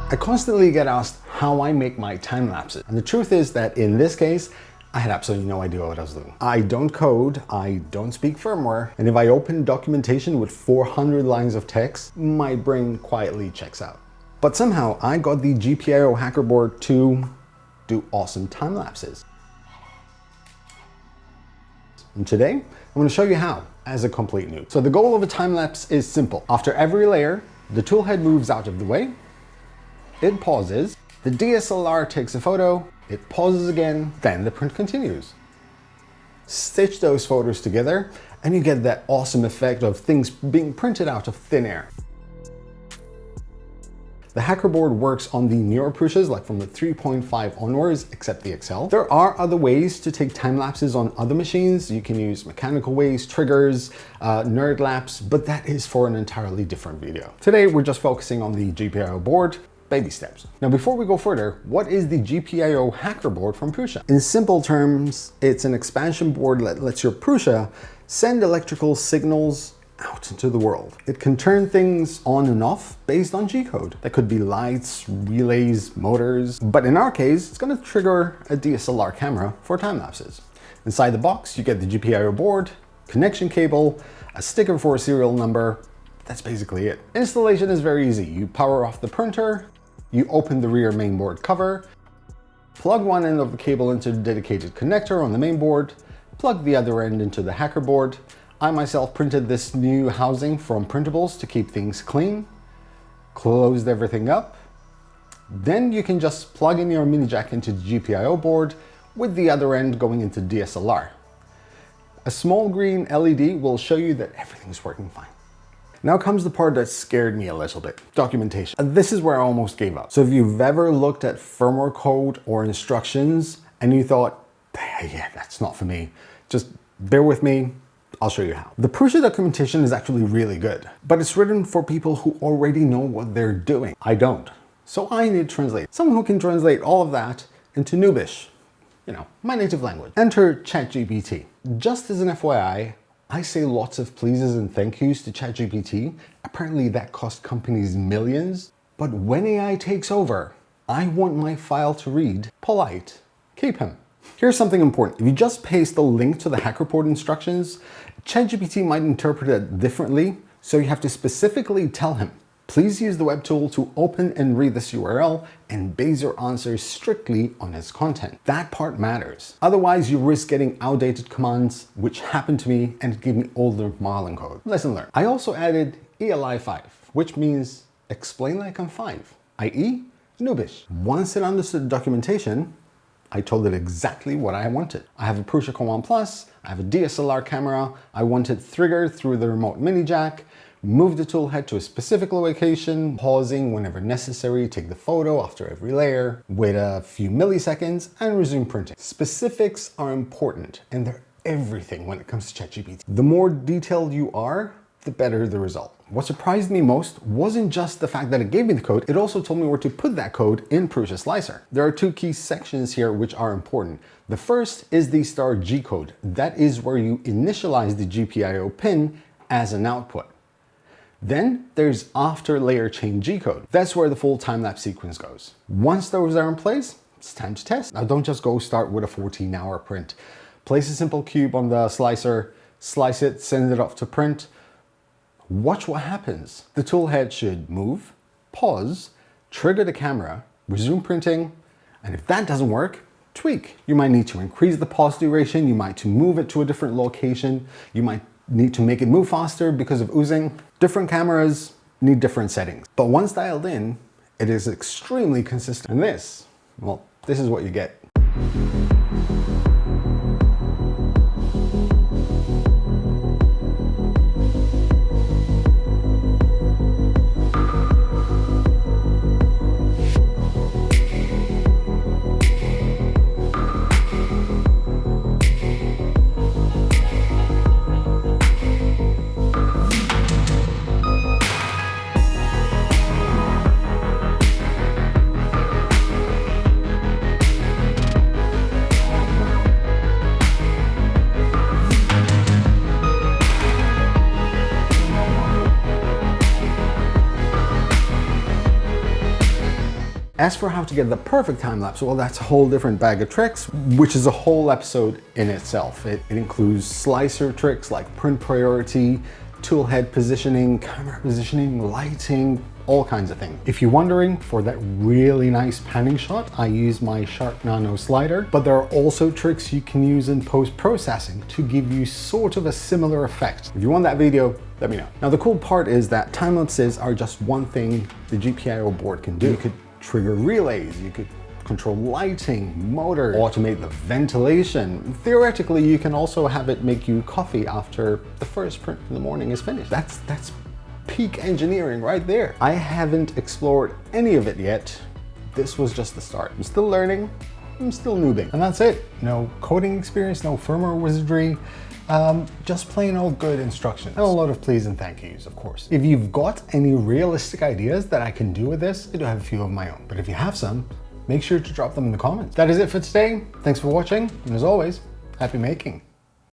I constantly get asked how I make my time lapses. And the truth is that in this case, I had absolutely no idea what I was doing. I don't code, I don't speak firmware, and if I open documentation with 400 lines of text, my brain quietly checks out. But somehow I got the GPIO Hackerboard to do awesome time lapses. And today, I'm going to show you how, as a complete noob. So the goal of a time lapse is simple. After every layer, the tool head moves out of the way, it pauses, the DSLR takes a photo, it pauses again, then the print continues. Stitch those photos together and you get that awesome effect of things being printed out of thin air. The Hackerboard works on the newer Prusas, like from the 3.5 onwards, except the XL. There are other ways to take time lapses on other machines. You can use mechanical ways, triggers, nerd lapse, but that is for an entirely different video. Today, we're just focusing on the GPIO board. Baby steps. Now, before we go further, what is the GPIO Hackerboard from Prusa? In simple terms, it's an expansion board that lets your Prusa send electrical signals out into the world. It can turn things on and off based on G-code. That could be lights, relays, motors, but in our case, it's going to trigger a DSLR camera for time lapses. Inside the box, you get the GPIO board, connection cable, a sticker for a serial number. That's basically it. Installation is very easy. You power off the printer, you open the rear mainboard cover, plug one end of the cable into the dedicated connector on the mainboard, plug the other end into the Hackerboard. I myself printed this new housing from Printables to keep things clean, closed everything up. Then you can just plug in your mini jack into the GPIO board with the other end going into DSLR. A small green LED will show you that everything's working fine. Now comes the part that scared me a little bit, documentation. This is where I almost gave up. So if you've ever looked at firmware code or instructions and you thought, yeah, that's not for me, just bear with me, I'll show you how. The Prusa documentation is actually really good, but it's written for people who already know what they're doing. I don't. So I need to translate. Someone who can translate all of that into Noobish, you know, my native language. Enter ChatGPT. Just as an FYI, I say lots of pleases and thank yous to ChatGPT. Apparently that cost companies millions. But when AI takes over, I want my file to read polite. Keep him. Here's something important. If you just paste a link to the Hackerboard instructions, ChatGPT might interpret it differently. So you have to specifically tell him, please use the web tool to open and read this URL and base your answers strictly on its content. That part matters. Otherwise, you risk getting outdated commands, which happened to me, and it gave me older modeling code. Lesson learned. I also added ELI 5, which means explain like I'm 5, i.e. Noobish. Once it understood the documentation, I told it exactly what I wanted. I have a Prusa CoreOne Plus, I have a DSLR camera, I want it triggered through the remote mini jack, move the tool head to a specific location, pausing whenever necessary, take the photo after every layer, wait a few milliseconds, and resume printing. Specifics are important, and they're everything when it comes to ChatGPT. The more detailed you are, the better the result. What surprised me most wasn't just the fact that it gave me the code, it also told me where to put that code in PrusaSlicer. There are two key sections here which are important. The first is the star G code. That is where you initialize the GPIO pin as an output. Then there's after layer chain G code. That's where the full time-lapse sequence goes. Once those are in place, it's time to test. Now don't just go start with a 14-hour print. Place a simple cube on the slicer, slice it, send it off to print. Watch what happens. The tool head should move, pause, trigger the camera, resume printing, and if that doesn't work, tweak. You might need to increase the pause duration, you might need to move it to a different location, you might need to make it move faster because of oozing. Different cameras need different settings. But once dialed in, it is extremely consistent. And this, well, this is what you get. As for how to get the perfect time lapse, well, that's a whole different bag of tricks, which is a whole episode in itself. It includes slicer tricks like print priority, tool head positioning, camera positioning, lighting, all kinds of things. If you're wondering, for that really nice panning shot, I use my Sharp Nano slider, but there are also tricks you can use in post-processing to give you sort of a similar effect. If you want that video, let me know. Now, the cool part is that time lapses are just one thing the GPIO board can do. You could trigger relays, you could control lighting, motor, automate the ventilation. Theoretically, you can also have it make you coffee after the first print in the morning is finished. That's peak engineering right there. I haven't explored any of it yet. This was just the start. I'm still learning, I'm still noobing. And that's it. No coding experience, no firmware wizardry, just plain old good instructions. And a lot of please and thank yous, of course. If you've got any realistic ideas that I can do with this, I do have a few of my own. But if you have some, make sure to drop them in the comments. That is it for today. Thanks for watching, and as always, happy making.